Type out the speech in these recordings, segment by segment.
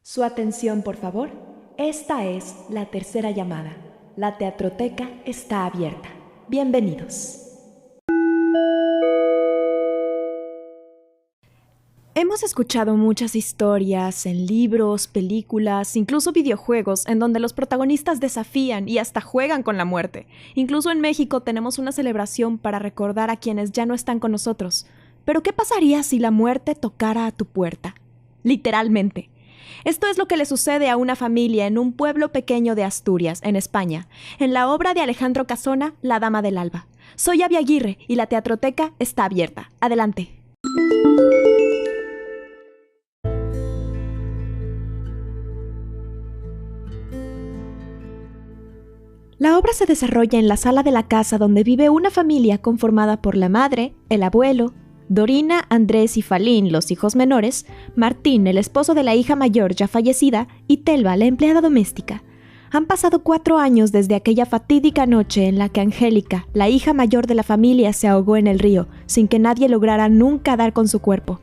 Su atención, por favor. Esta es la tercera llamada. La teatroteca está abierta. Bienvenidos. Hemos escuchado muchas historias en libros, películas, incluso videojuegos, en donde los protagonistas desafían y hasta juegan con la muerte. Incluso en México tenemos una celebración para recordar a quienes ya no están con nosotros. Pero ¿qué pasaría si la muerte tocara a tu puerta? Literalmente. Esto es lo que le sucede a una familia en un pueblo pequeño de Asturias, en España, en la obra de Alejandro Casona, La Dama del Alba. Soy Abby Aguirre y la teatroteca está abierta. Adelante. La obra se desarrolla en la sala de la casa donde vive una familia conformada por la madre, el abuelo, Dorina, Andrés y Falín, los hijos menores, Martín, el esposo de la hija mayor ya fallecida, y Telva, la empleada doméstica. Han pasado 4 años desde aquella fatídica noche en la que Angélica, la hija mayor de la familia, se ahogó en el río, sin que nadie lograra nunca dar con su cuerpo.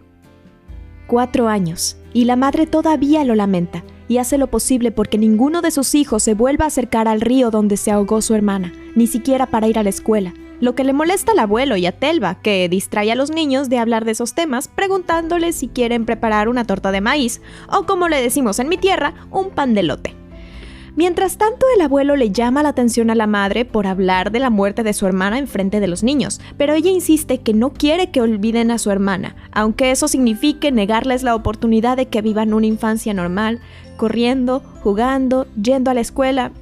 4 años, y la madre todavía lo lamenta, y hace lo posible porque ninguno de sus hijos se vuelva a acercar al río donde se ahogó su hermana, ni siquiera para ir a la escuela. Lo que le molesta al abuelo y a Telva, que distrae a los niños de hablar de esos temas preguntándoles si quieren preparar una torta de maíz o, como le decimos en mi tierra, un pan de elote. Mientras tanto, el abuelo le llama la atención a la madre por hablar de la muerte de su hermana en frente de los niños, pero ella insiste que no quiere que olviden a su hermana, aunque eso signifique negarles la oportunidad de que vivan una infancia normal, corriendo, jugando, yendo a la escuela.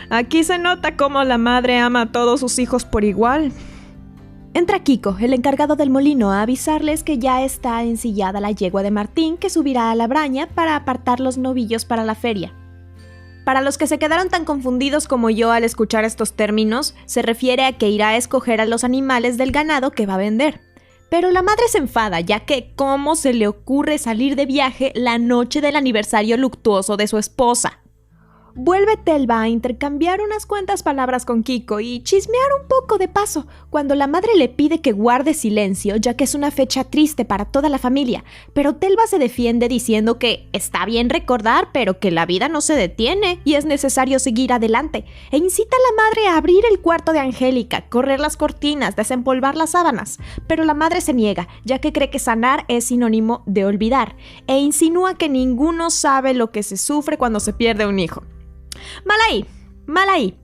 Aquí se nota cómo la madre ama a todos sus hijos por igual. Entra Kiko, el encargado del molino, a avisarles que ya está ensillada la yegua de Martín, que subirá a la braña para apartar los novillos para la feria. Para los que se quedaron tan confundidos como yo al escuchar estos términos, se refiere a que irá a escoger a los animales del ganado que va a vender. Pero la madre se enfada, ya que ¿cómo se le ocurre salir de viaje la noche del aniversario luctuoso de su esposa? Vuelve Telva a intercambiar unas cuantas palabras con Kiko y chismear un poco de paso, cuando la madre le pide que guarde silencio, ya que es una fecha triste para toda la familia, pero Telva se defiende diciendo que está bien recordar, pero que la vida no se detiene y es necesario seguir adelante, e incita a la madre a abrir el cuarto de Angélica, correr las cortinas, desempolvar las sábanas, pero la madre se niega, ya que cree que sanar es sinónimo de olvidar, e insinúa que ninguno sabe lo que se sufre cuando se pierde un hijo. Mal ahí.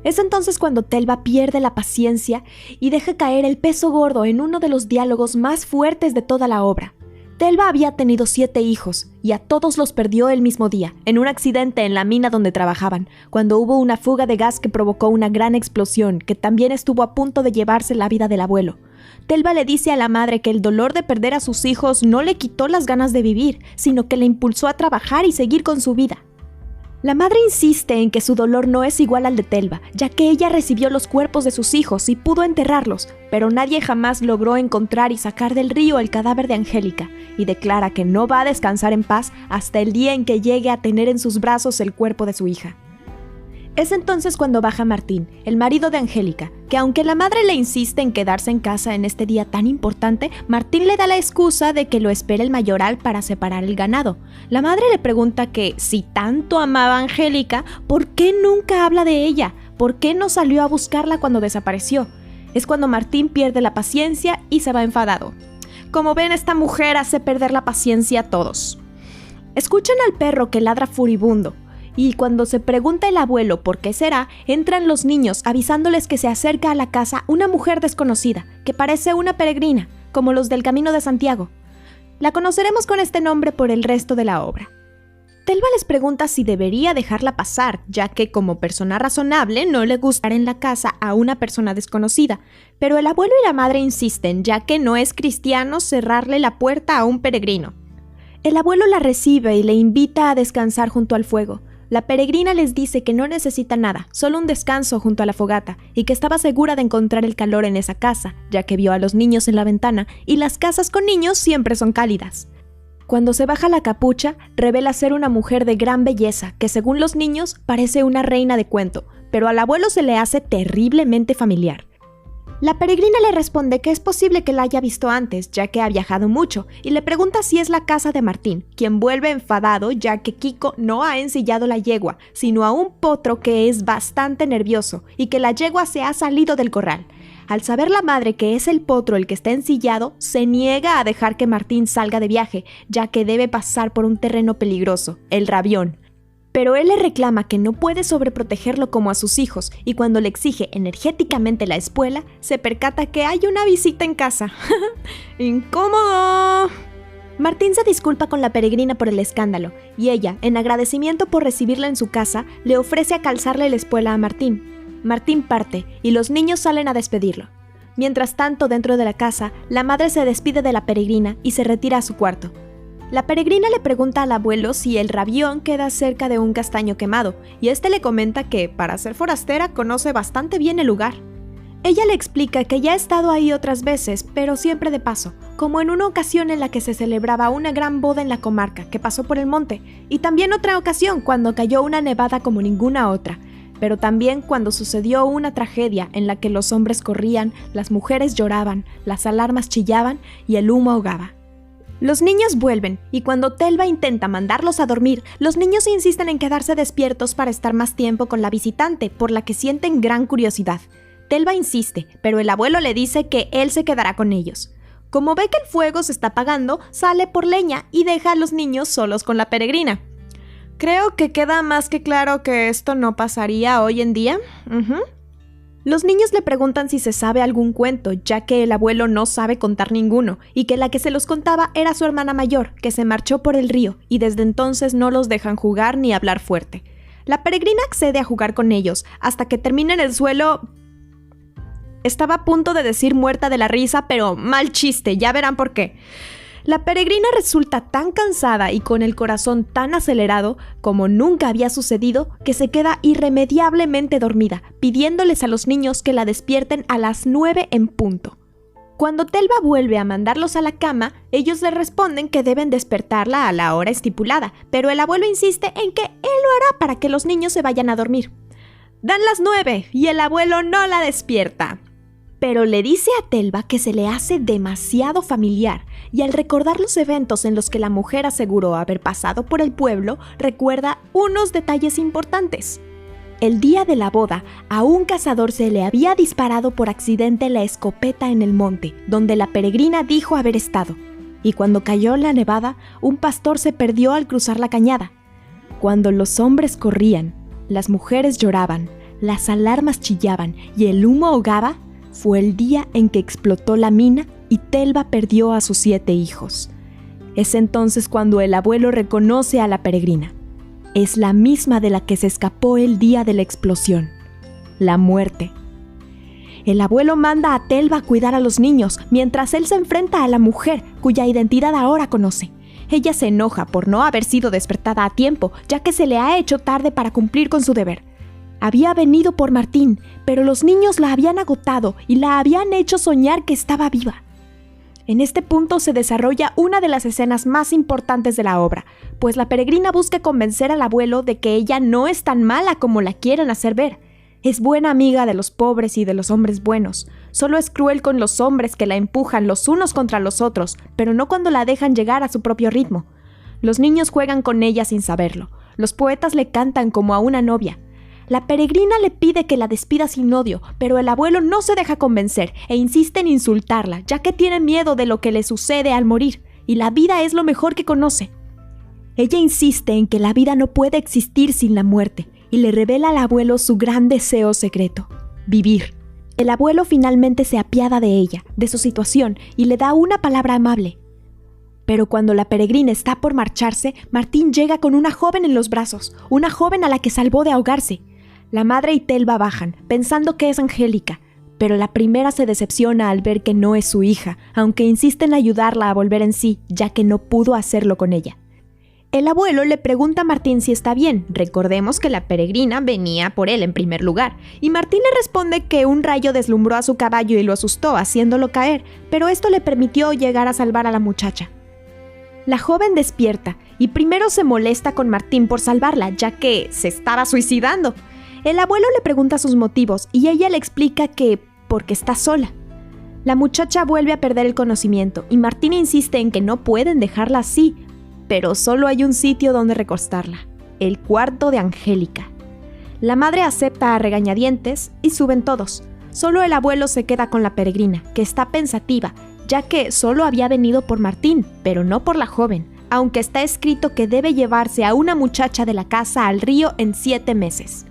Es entonces cuando Telva pierde la paciencia y deja caer el peso gordo en uno de los diálogos más fuertes de toda la obra. Telva había tenido 7 hijos y a todos los perdió el mismo día, en un accidente en la mina donde trabajaban, cuando hubo una fuga de gas que provocó una gran explosión que también estuvo a punto de llevarse la vida del abuelo. Telva le dice a la madre que el dolor de perder a sus hijos no le quitó las ganas de vivir, sino que le impulsó a trabajar y seguir con su vida. La madre insiste en que su dolor no es igual al de Telva, ya que ella recibió los cuerpos de sus hijos y pudo enterrarlos, pero nadie jamás logró encontrar y sacar del río el cadáver de Angélica, y declara que no va a descansar en paz hasta el día en que llegue a tener en sus brazos el cuerpo de su hija. Es entonces cuando baja Martín, el marido de Angélica, que aunque la madre le insiste en quedarse en casa en este día tan importante, Martín le da la excusa de que lo espera el mayoral para separar el ganado. La madre le pregunta que, si tanto amaba a Angélica, ¿por qué nunca habla de ella? ¿Por qué no salió a buscarla cuando desapareció? Es cuando Martín pierde la paciencia y se va enfadado. Como ven, esta mujer hace perder la paciencia a todos. Escuchan al perro que ladra furibundo. Y cuando se pregunta el abuelo por qué será, entran los niños avisándoles que se acerca a la casa una mujer desconocida, que parece una peregrina, como los del Camino de Santiago. La conoceremos con este nombre por el resto de la obra. Telva les pregunta si debería dejarla pasar, ya que como persona razonable no le gustará en la casa a una persona desconocida, pero el abuelo y la madre insisten, ya que no es cristiano cerrarle la puerta a un peregrino. El abuelo la recibe y le invita a descansar junto al fuego. La peregrina les dice que no necesita nada, solo un descanso junto a la fogata, y que estaba segura de encontrar el calor en esa casa, ya que vio a los niños en la ventana, y las casas con niños siempre son cálidas. Cuando se baja la capucha, revela ser una mujer de gran belleza, que según los niños parece una reina de cuento, pero al abuelo se le hace terriblemente familiar. La peregrina le responde que es posible que la haya visto antes, ya que ha viajado mucho, y le pregunta si es la casa de Martín, quien vuelve enfadado ya que Kiko no ha ensillado la yegua, sino a un potro que es bastante nervioso y que la yegua se ha salido del corral. Al saber la madre que es el potro el que está ensillado, se niega a dejar que Martín salga de viaje, ya que debe pasar por un terreno peligroso, el Rabión. Pero él le reclama que no puede sobreprotegerlo como a sus hijos, y cuando le exige energéticamente la espuela, se percata que hay una visita en casa. ¡Incómodo! Martín se disculpa con la peregrina por el escándalo, y ella, en agradecimiento por recibirla en su casa, le ofrece a calzarle la espuela a Martín. Martín parte, y los niños salen a despedirlo. Mientras tanto, dentro de la casa, la madre se despide de la peregrina y se retira a su cuarto. La peregrina le pregunta al abuelo si el Rabión queda cerca de un castaño quemado, y este le comenta que, para ser forastera, conoce bastante bien el lugar. Ella le explica que ya ha estado ahí otras veces, pero siempre de paso, como en una ocasión en la que se celebraba una gran boda en la comarca, que pasó por el monte, y también otra ocasión cuando cayó una nevada como ninguna otra, pero también cuando sucedió una tragedia en la que los hombres corrían, las mujeres lloraban, las alarmas chillaban y el humo ahogaba. Los niños vuelven, y cuando Telva intenta mandarlos a dormir, los niños insisten en quedarse despiertos para estar más tiempo con la visitante, por la que sienten gran curiosidad. Telva insiste, pero el abuelo le dice que él se quedará con ellos. Como ve que el fuego se está apagando, sale por leña y deja a los niños solos con la peregrina. Creo que queda más que claro que esto no pasaría hoy en día. Los niños le preguntan si se sabe algún cuento, ya que el abuelo no sabe contar ninguno, y que la que se los contaba era su hermana mayor, que se marchó por el río, y desde entonces no los dejan jugar ni hablar fuerte. La peregrina accede a jugar con ellos, hasta que termina en el suelo. Estaba a punto de decir muerta de la risa, pero mal chiste, ya verán por qué. La peregrina resulta tan cansada y con el corazón tan acelerado como nunca había sucedido que se queda irremediablemente dormida, pidiéndoles a los niños que la despierten a las 9 en punto. Cuando Telva vuelve a mandarlos a la cama, ellos le responden que deben despertarla a la hora estipulada, pero el abuelo insiste en que él lo hará para que los niños se vayan a dormir. Dan las 9 y el abuelo no la despierta. Pero le dice a Telva que se le hace demasiado familiar, y al recordar los eventos en los que la mujer aseguró haber pasado por el pueblo, recuerda unos detalles importantes. El día de la boda, a un cazador se le había disparado por accidente la escopeta en el monte, donde la peregrina dijo haber estado, y cuando cayó la nevada, un pastor se perdió al cruzar la cañada. Cuando los hombres corrían, las mujeres lloraban, las alarmas chillaban y el humo ahogaba, fue el día en que explotó la mina y Telva perdió a sus 7 hijos. Es entonces cuando el abuelo reconoce a la peregrina. Es la misma de la que se escapó el día de la explosión, la muerte. El abuelo manda a Telva a cuidar a los niños, mientras él se enfrenta a la mujer, cuya identidad ahora conoce. Ella se enoja por no haber sido despertada a tiempo, ya que se le ha hecho tarde para cumplir con su deber. Había venido por Martín, pero los niños la habían agotado y la habían hecho soñar que estaba viva. En este punto se desarrolla una de las escenas más importantes de la obra, pues la peregrina busca convencer al abuelo de que ella no es tan mala como la quieren hacer ver. Es buena amiga de los pobres y de los hombres buenos. Solo es cruel con los hombres que la empujan los unos contra los otros, pero no cuando la dejan llegar a su propio ritmo. Los niños juegan con ella sin saberlo. Los poetas le cantan como a una novia. La peregrina le pide que la despida sin odio, pero el abuelo no se deja convencer e insiste en insultarla, ya que tiene miedo de lo que le sucede al morir, y la vida es lo mejor que conoce. Ella insiste en que la vida no puede existir sin la muerte, y le revela al abuelo su gran deseo secreto: vivir. El abuelo finalmente se apiada de ella, de su situación, y le da una palabra amable. Pero cuando la peregrina está por marcharse, Martín llega con una joven en los brazos, una joven a la que salvó de ahogarse. La madre y Telva bajan, pensando que es Angélica, pero la primera se decepciona al ver que no es su hija, aunque insiste en ayudarla a volver en sí, ya que no pudo hacerlo con ella. El abuelo le pregunta a Martín si está bien. Recordemos que la peregrina venía por él en primer lugar, y Martín le responde que un rayo deslumbró a su caballo y lo asustó, haciéndolo caer, pero esto le permitió llegar a salvar a la muchacha. La joven despierta, y primero se molesta con Martín por salvarla, ya que se estaba suicidando. El abuelo le pregunta sus motivos y ella le explica que, porque está sola. La muchacha vuelve a perder el conocimiento y Martín insiste en que no pueden dejarla así, pero solo hay un sitio donde recostarla, el cuarto de Angélica. La madre acepta a regañadientes y suben todos. Solo el abuelo se queda con la peregrina, que está pensativa, ya que solo había venido por Martín, pero no por la joven, aunque está escrito que debe llevarse a una muchacha de la casa al río en 7 meses.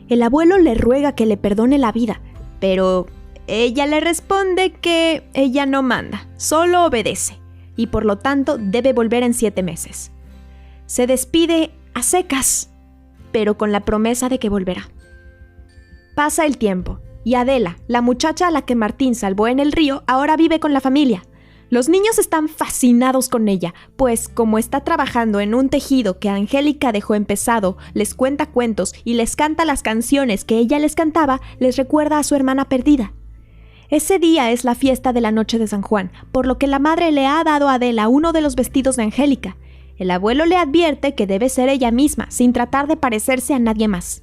El abuelo le ruega que le perdone la vida, pero ella le responde que ella no manda, solo obedece, y por lo tanto debe volver en 7 meses. Se despide a secas, pero con la promesa de que volverá. Pasa el tiempo, y Adela, la muchacha a la que Martín salvó en el río, ahora vive con la familia. Los niños están fascinados con ella, pues como está trabajando en un tejido que Angélica dejó empezado, les cuenta cuentos y les canta las canciones que ella les cantaba, les recuerda a su hermana perdida. Ese día es la fiesta de la noche de San Juan, por lo que la madre le ha dado a Adela uno de los vestidos de Angélica. El abuelo le advierte que debe ser ella misma, sin tratar de parecerse a nadie más.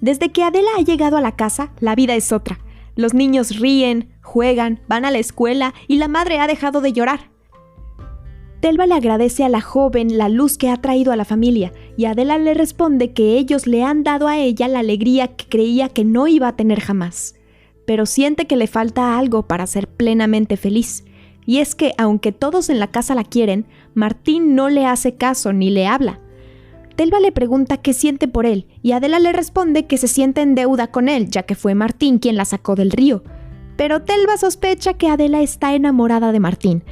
Desde que Adela ha llegado a la casa, la vida es otra. Los niños ríen, juegan, van a la escuela y la madre ha dejado de llorar. Telva le agradece a la joven la luz que ha traído a la familia y Adela le responde que ellos le han dado a ella la alegría que creía que no iba a tener jamás. Pero siente que le falta algo para ser plenamente feliz. Y es que, aunque todos en la casa la quieren, Martín no le hace caso ni le habla. Telva le pregunta qué siente por él y Adela le responde que se siente en deuda con él, ya que fue Martín quien la sacó del río. Pero Telva sospecha que Adela está enamorada de Martín,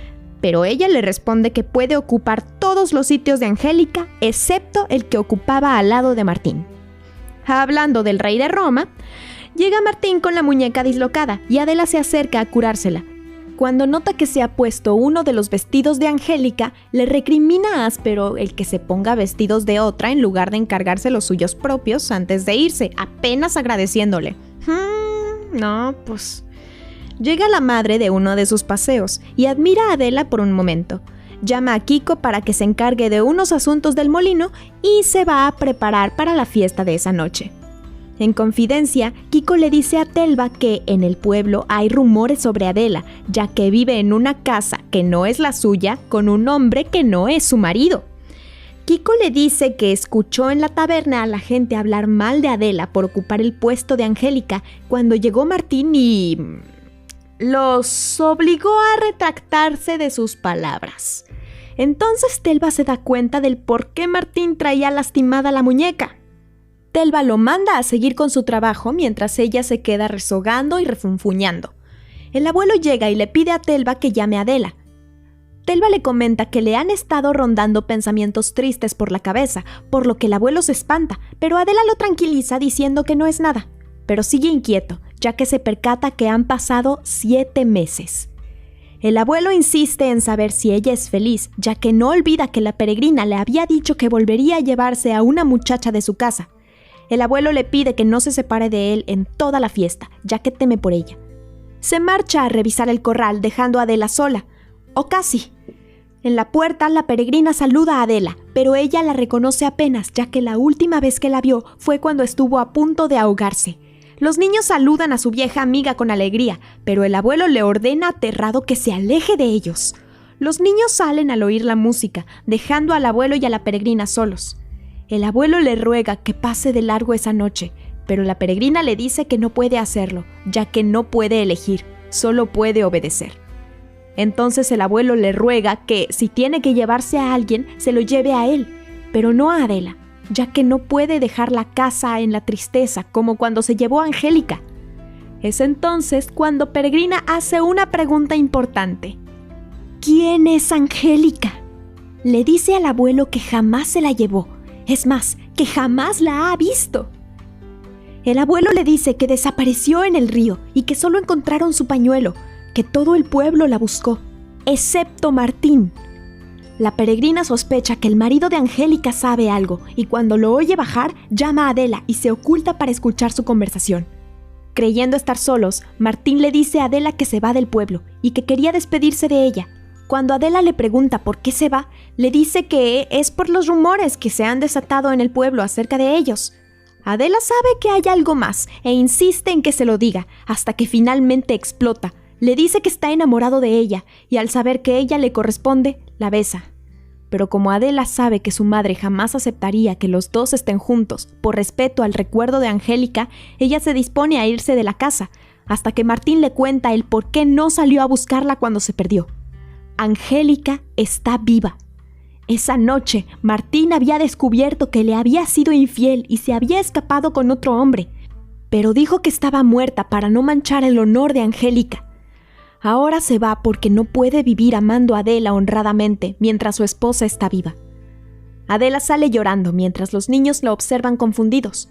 pero ella le responde que puede ocupar todos los sitios de Angélica, excepto el que ocupaba al lado de Martín. Hablando del rey de Roma, llega Martín con la muñeca dislocada y Adela se acerca a curársela. Cuando nota que se ha puesto uno de los vestidos de Angélica, le recrimina áspero el que se ponga vestidos de otra en lugar de encargarse los suyos propios antes de irse, apenas agradeciéndole. No, pues... Llega la madre de uno de sus paseos y admira a Adela por un momento. Llama a Kiko para que se encargue de unos asuntos del molino y se va a preparar para la fiesta de esa noche. En confidencia, Kiko le dice a Telva que en el pueblo hay rumores sobre Adela, ya que vive en una casa que no es la suya con un hombre que no es su marido. Kiko le dice que escuchó en la taberna a la gente hablar mal de Adela por ocupar el puesto de Angélica cuando llegó Martín y... los obligó a retractarse de sus palabras. Entonces Telva se da cuenta del por qué Martín traía lastimada la muñeca. Telva lo manda a seguir con su trabajo mientras ella se queda rezongando y refunfuñando. El abuelo llega y le pide a Telva que llame a Adela. Telva le comenta que le han estado rondando pensamientos tristes por la cabeza, por lo que el abuelo se espanta, pero Adela lo tranquiliza diciendo que no es nada. Pero sigue inquieto, ya que se percata que han pasado 7 meses. El abuelo insiste en saber si ella es feliz, ya que no olvida que la peregrina le había dicho que volvería a llevarse a una muchacha de su casa. El abuelo le pide que no se separe de él en toda la fiesta, ya que teme por ella. Se marcha a revisar el corral, dejando a Adela sola, o casi. En la puerta, la peregrina saluda a Adela, pero ella la reconoce apenas, ya que la última vez que la vio fue cuando estuvo a punto de ahogarse. Los niños saludan a su vieja amiga con alegría, pero el abuelo le ordena aterrado que se aleje de ellos. Los niños salen al oír la música, dejando al abuelo y a la peregrina solos. El abuelo le ruega que pase de largo esa noche, pero la peregrina le dice que no puede hacerlo, ya que no puede elegir, solo puede obedecer. Entonces el abuelo le ruega que, si tiene que llevarse a alguien, se lo lleve a él, pero no a Adela, ya que no puede dejar la casa en la tristeza como cuando se llevó a Angélica. Es entonces cuando Peregrina hace una pregunta importante. ¿Quién es Angélica? Le dice al abuelo que jamás se la llevó, es más, que jamás la ha visto. El abuelo le dice que desapareció en el río y que solo encontraron su pañuelo, que todo el pueblo la buscó, excepto Martín. La peregrina sospecha que el marido de Angélica sabe algo y cuando lo oye bajar, llama a Adela y se oculta para escuchar su conversación. Creyendo estar solos, Martín le dice a Adela que se va del pueblo y que quería despedirse de ella. Cuando Adela le pregunta por qué se va, le dice que es por los rumores que se han desatado en el pueblo acerca de ellos. Adela sabe que hay algo más e insiste en que se lo diga, hasta que finalmente explota. Le dice que está enamorado de ella y al saber que ella le corresponde, la besa. Pero como Adela sabe que su madre jamás aceptaría que los dos estén juntos por respeto al recuerdo de Angélica, ella se dispone a irse de la casa, hasta que Martín le cuenta el por qué no salió a buscarla cuando se perdió. Angélica está viva. Esa noche, Martín había descubierto que le había sido infiel y se había escapado con otro hombre, pero dijo que estaba muerta para no manchar el honor de Angélica. Ahora se va porque no puede vivir amando a Adela honradamente mientras su esposa está viva. Adela sale llorando mientras los niños la observan confundidos.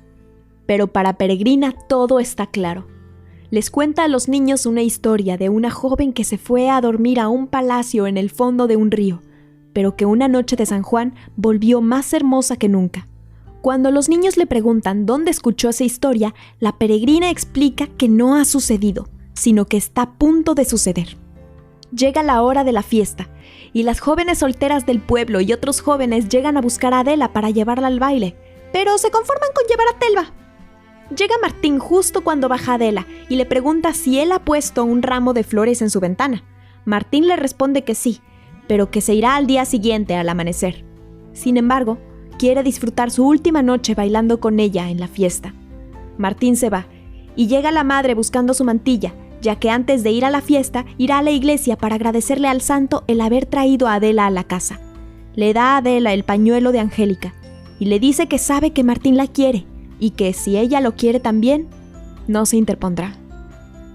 Pero para Peregrina todo está claro. Les cuenta a los niños una historia de una joven que se fue a dormir a un palacio en el fondo de un río, pero que una noche de San Juan volvió más hermosa que nunca. Cuando los niños le preguntan dónde escuchó esa historia, la Peregrina explica que no ha sucedido, sino que está a punto de suceder. Llega la hora de la fiesta, y las jóvenes solteras del pueblo y otros jóvenes llegan a buscar a Adela para llevarla al baile, pero se conforman con llevar a Telva. Llega Martín justo cuando baja Adela y le pregunta si él ha puesto un ramo de flores en su ventana. Martín le responde que sí, pero que se irá al día siguiente al amanecer. Sin embargo, quiere disfrutar su última noche bailando con ella en la fiesta. Martín se va, y llega la madre buscando su mantilla, ya que antes de ir a la fiesta, irá a la iglesia para agradecerle al santo el haber traído a Adela a la casa. Le da a Adela el pañuelo de Angélica, y le dice que sabe que Martín la quiere, y que si ella lo quiere también, no se interpondrá.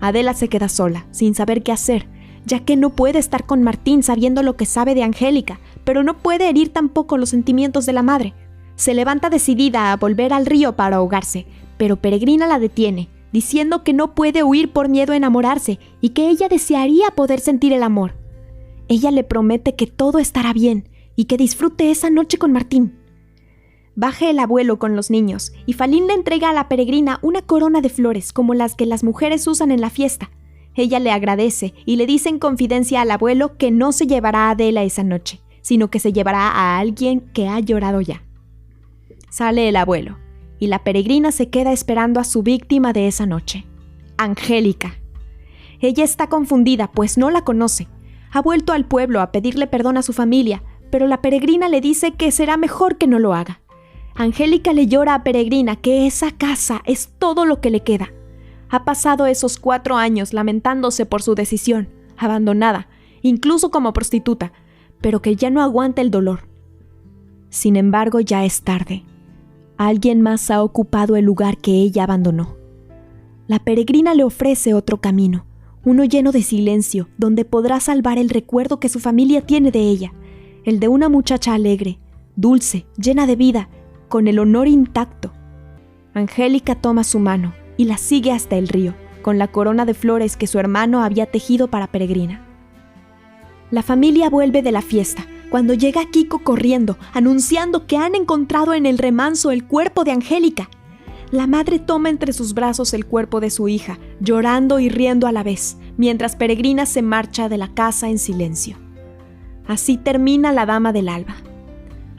Adela se queda sola, sin saber qué hacer, ya que no puede estar con Martín sabiendo lo que sabe de Angélica, pero no puede herir tampoco los sentimientos de la madre. Se levanta decidida a volver al río para ahogarse, pero Peregrina la detiene, diciendo que no puede huir por miedo a enamorarse y que ella desearía poder sentir el amor. Ella le promete que todo estará bien y que disfrute esa noche con Martín. Baja el abuelo con los niños y Falín le entrega a la Peregrina una corona de flores como las que las mujeres usan en la fiesta. Ella le agradece y le dice en confidencia al abuelo que no se llevará a Adela esa noche, sino que se llevará a alguien que ha llorado ya. Sale el abuelo, y la Peregrina se queda esperando a su víctima de esa noche, Angélica. Ella está confundida, pues no la conoce. Ha vuelto al pueblo a pedirle perdón a su familia, pero la Peregrina le dice que será mejor que no lo haga. Angélica le llora a Peregrina que esa casa es todo lo que le queda. Ha pasado esos 4 años lamentándose por su decisión, abandonada, incluso como prostituta, pero que ya no aguanta el dolor. Sin embargo, ya es tarde. Alguien más ha ocupado el lugar que ella abandonó. La Peregrina le ofrece otro camino, uno lleno de silencio, donde podrá salvar el recuerdo que su familia tiene de ella, el de una muchacha alegre, dulce, llena de vida, con el honor intacto. Angélica toma su mano y la sigue hasta el río, con la corona de flores que su hermano había tejido para Peregrina. La familia vuelve de la fiesta, cuando llega Kiko corriendo, anunciando que han encontrado en el remanso el cuerpo de Angélica. La madre toma entre sus brazos el cuerpo de su hija, llorando y riendo a la vez, mientras Peregrina se marcha de la casa en silencio. Así termina La Dama del Alba.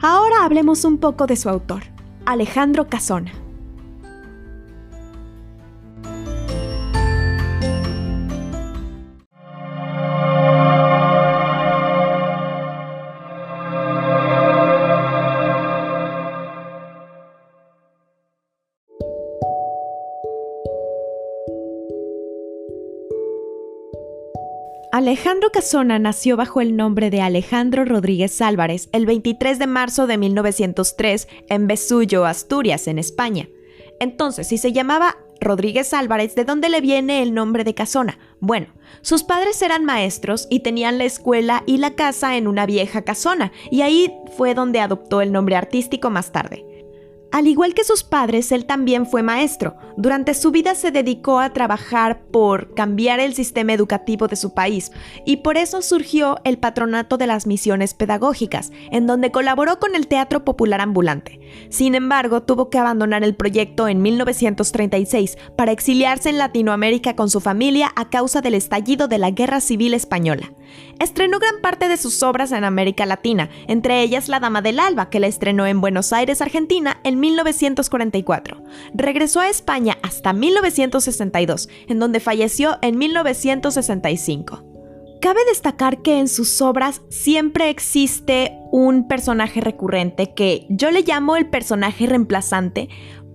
Ahora hablemos un poco de su autor, Alejandro Casona. Alejandro Casona nació bajo el nombre de Alejandro Rodríguez Álvarez el 23 de marzo de 1903 en Vesullo, Asturias, en España. Entonces, si se llamaba Rodríguez Álvarez, ¿de dónde le viene el nombre de Casona? Bueno, sus padres eran maestros y tenían la escuela y la casa en una vieja casona, y ahí fue donde adoptó el nombre artístico más tarde. Al igual que sus padres, él también fue maestro. Durante su vida se dedicó a trabajar por cambiar el sistema educativo de su país y por eso surgió el Patronato de las Misiones Pedagógicas, en donde colaboró con el Teatro Popular Ambulante. Sin embargo, tuvo que abandonar el proyecto en 1936 para exiliarse en Latinoamérica con su familia a causa del estallido de la Guerra Civil Española. Estrenó gran parte de sus obras en América Latina, entre ellas La Dama del Alba, que la estrenó en Buenos Aires, Argentina, en 1944. Regresó a España hasta 1962, en donde falleció en 1965. Cabe destacar que en sus obras siempre existe un personaje recurrente que yo le llamo el personaje reemplazante,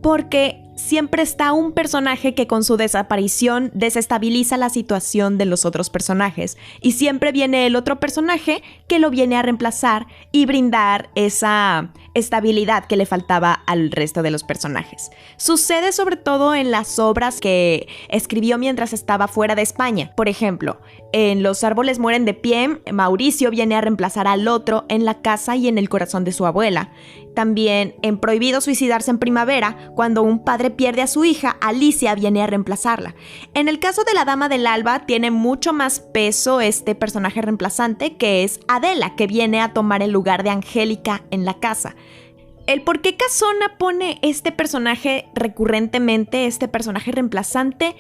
porque siempre está un personaje que con su desaparición desestabiliza la situación de los otros personajes, y siempre viene el otro personaje que lo viene a reemplazar y brindar esa estabilidad que le faltaba al resto de los personajes. Sucede sobre todo en las obras que escribió mientras estaba fuera de España. Por ejemplo, en Los árboles mueren de pie, Mauricio viene a reemplazar al otro en la casa y en el corazón de su abuela. También en Prohibido suicidarse en primavera, cuando un padre pierde a su hija, Alicia viene a reemplazarla. En el caso de La Dama del Alba, tiene mucho más peso este personaje reemplazante, que es Adela, que viene a tomar el lugar de Angélica en la casa. El por qué Casona pone este personaje recurrentemente, este personaje reemplazante,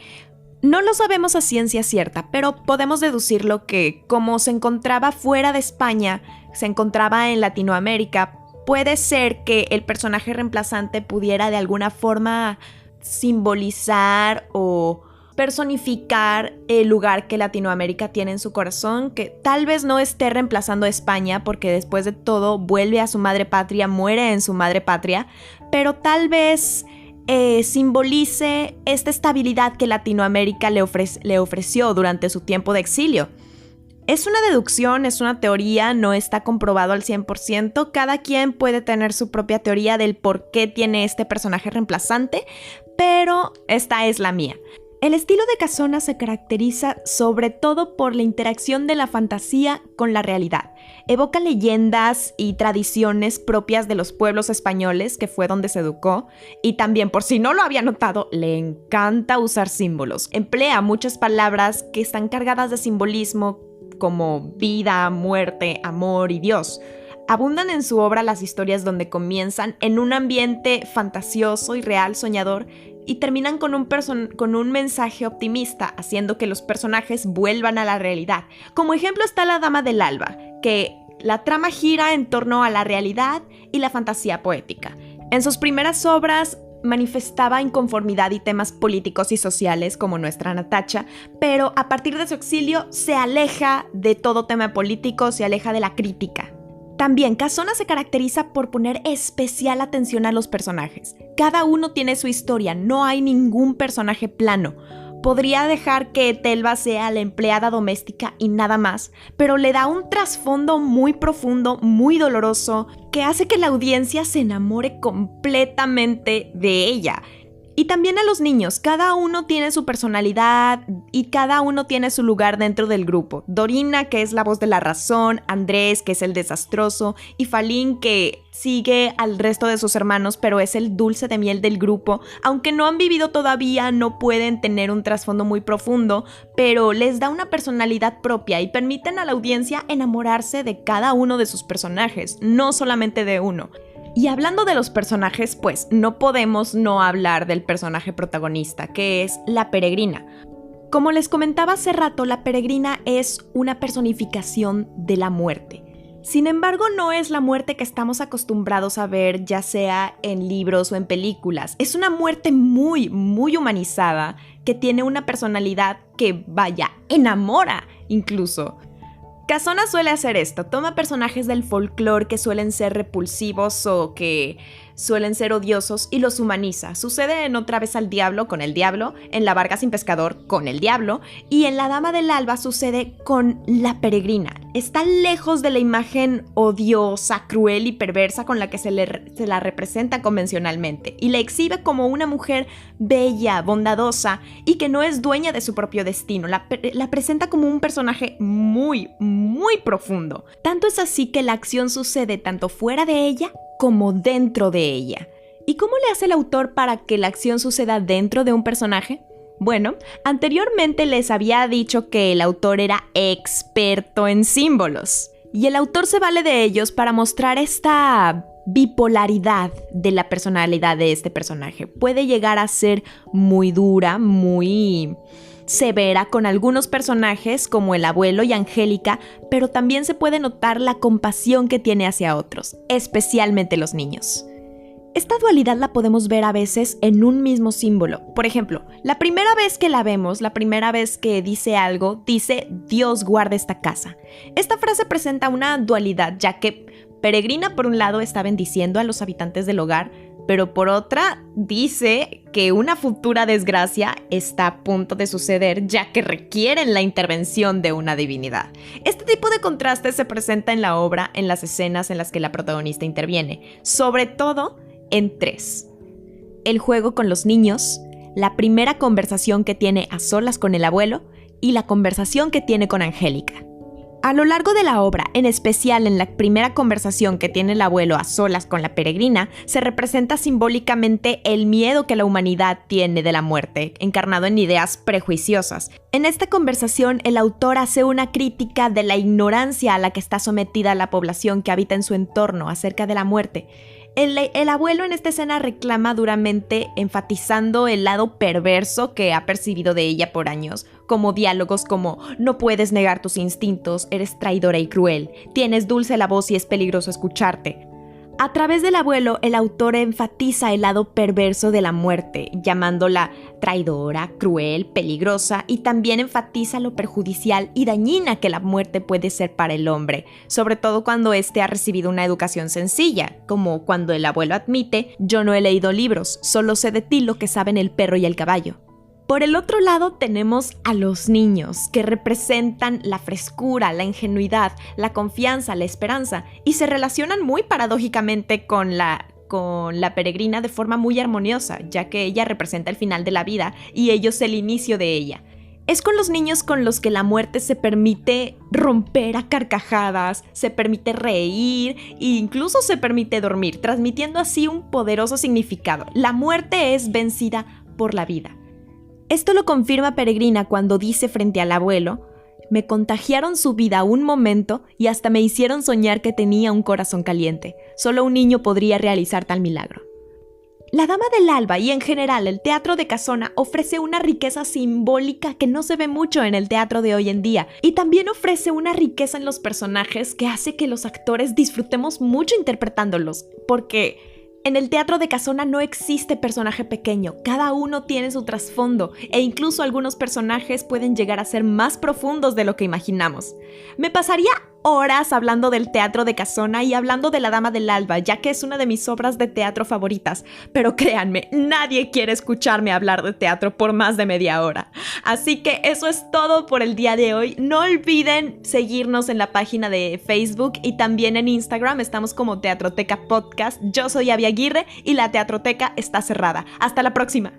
no lo sabemos a ciencia cierta, pero podemos deducirlo que, como se encontraba fuera de España, se encontraba en Latinoamérica, puede ser que el personaje reemplazante pudiera de alguna forma simbolizar o personificar el lugar que Latinoamérica tiene en su corazón, que tal vez no esté reemplazando a España, porque después de todo vuelve a su madre patria, muere en su madre patria, pero tal vez simbolice esta estabilidad que Latinoamérica le ofreció durante su tiempo de exilio. Es una deducción, es una teoría, no está comprobado al 100%. Cada quien puede tener su propia teoría del por qué tiene este personaje reemplazante, pero esta es la mía. El estilo de Casona se caracteriza sobre todo por la interacción de la fantasía con la realidad. Evoca leyendas y tradiciones propias de los pueblos españoles, que fue donde se educó, y también, por si no lo había notado, le encanta usar símbolos. Emplea muchas palabras que están cargadas de simbolismo, como vida, muerte, amor y Dios. Abundan en su obra las historias donde comienzan en un ambiente fantasioso y real, soñador, y terminan con un mensaje optimista, haciendo que los personajes vuelvan a la realidad. Como ejemplo está La Dama del Alba, que la trama gira en torno a la realidad y la fantasía poética. En sus primeras obras manifestaba inconformidad y temas políticos y sociales, como nuestra Natacha, pero a partir de su exilio se aleja de todo tema político, se aleja de la crítica. También Casona se caracteriza por poner especial atención a los personajes. Cada uno tiene su historia, no hay ningún personaje plano. Podría dejar que Telva sea la empleada doméstica y nada más, pero le da un trasfondo muy profundo, muy doloroso, que hace que la audiencia se enamore completamente de ella. Y también a los niños, cada uno tiene su personalidad y cada uno tiene su lugar dentro del grupo. Dorina, que es la voz de la razón, Andrés, que es el desastroso, y Falín, que sigue al resto de sus hermanos, pero es el dulce de miel del grupo. Aunque no han vivido todavía, no pueden tener un trasfondo muy profundo, pero les da una personalidad propia y permiten a la audiencia enamorarse de cada uno de sus personajes, no solamente de uno. Y hablando de los personajes, pues no podemos no hablar del personaje protagonista, que es la Peregrina. Como les comentaba hace rato, la Peregrina es una personificación de la muerte. Sin embargo, no es la muerte que estamos acostumbrados a ver, ya sea en libros o en películas. Es una muerte muy, muy humanizada, que tiene una personalidad que, vaya, enamora incluso. Casona suele hacer esto, toma personajes del folclore que suelen ser repulsivos o que suelen ser odiosos y los humaniza. Sucede en Otra vez al diablo con el diablo, en La Barca sin pescador con el diablo y en La Dama del Alba sucede con la Peregrina. Está lejos de la imagen odiosa, cruel y perversa con la que se la representa convencionalmente y la exhibe como una mujer bella, bondadosa y que no es dueña de su propio destino. La presenta como un personaje muy, muy profundo. Tanto es así que la acción sucede tanto fuera de ella como dentro de ella. ¿Y cómo le hace el autor para que la acción suceda dentro de un personaje? Bueno, anteriormente les había dicho que el autor era experto en símbolos. Y el autor se vale de ellos para mostrar esta bipolaridad de la personalidad de este personaje. Puede llegar a ser muy dura, muy severa con algunos personajes como el abuelo y Angélica, pero también se puede notar la compasión que tiene hacia otros, especialmente los niños. Esta dualidad la podemos ver a veces en un mismo símbolo. Por ejemplo, la primera vez que la vemos, la primera vez que dice algo, dice Dios guarda esta casa. Esta frase presenta una dualidad, ya que Peregrina por un lado está bendiciendo a los habitantes del hogar, pero por otra dice que una futura desgracia está a punto de suceder, ya que requieren la intervención de una divinidad. Este tipo de contraste se presenta en la obra en las escenas en las que la protagonista interviene, sobre todo en 3. El juego con los niños, la primera conversación que tiene a solas con el abuelo y la conversación que tiene con Angélica. A lo largo de la obra, en especial en la primera conversación que tiene el abuelo a solas con la peregrina, se representa simbólicamente el miedo que la humanidad tiene de la muerte, encarnado en ideas prejuiciosas. En esta conversación, el autor hace una crítica de la ignorancia a la que está sometida la población que habita en su entorno acerca de la muerte. El abuelo en esta escena reclama duramente, enfatizando el lado perverso que ha percibido de ella por años, como diálogos como no puedes negar tus instintos, eres traidora y cruel, tienes dulce la voz y es peligroso escucharte. A través del abuelo, el autor enfatiza el lado perverso de la muerte, llamándola traidora, cruel, peligrosa, y también enfatiza lo perjudicial y dañina que la muerte puede ser para el hombre, sobre todo cuando éste ha recibido una educación sencilla, como cuando el abuelo admite: yo no he leído libros, solo sé de ti lo que saben el perro y el caballo. Por el otro lado tenemos a los niños, que representan la frescura, la ingenuidad, la confianza, la esperanza, y se relacionan muy paradójicamente con la peregrina de forma muy armoniosa, ya que ella representa el final de la vida y ellos el inicio de ella. Es con los niños con los que la muerte se permite romper a carcajadas, se permite reír e incluso se permite dormir, transmitiendo así un poderoso significado. La muerte es vencida por la vida. Esto lo confirma Peregrina cuando dice frente al abuelo: me contagiaron su vida un momento y hasta me hicieron soñar que tenía un corazón caliente. Solo un niño podría realizar tal milagro. La Dama del Alba y en general el teatro de Casona ofrece una riqueza simbólica que no se ve mucho en el teatro de hoy en día, y también ofrece una riqueza en los personajes que hace que los actores disfrutemos mucho interpretándolos, porque en el teatro de Casona no existe personaje pequeño, cada uno tiene su trasfondo e incluso algunos personajes pueden llegar a ser más profundos de lo que imaginamos. Me pasaría horas hablando del teatro de Casona y hablando de La Dama del Alba, ya que es una de mis obras de teatro favoritas, pero créanme, nadie quiere escucharme hablar de teatro por más de media hora. Así que eso es todo por el día de hoy. No olviden seguirnos en la página de Facebook y también en Instagram, estamos como Teatroteca Podcast. Yo soy Abby Aguirre y la Teatroteca está cerrada. Hasta la próxima.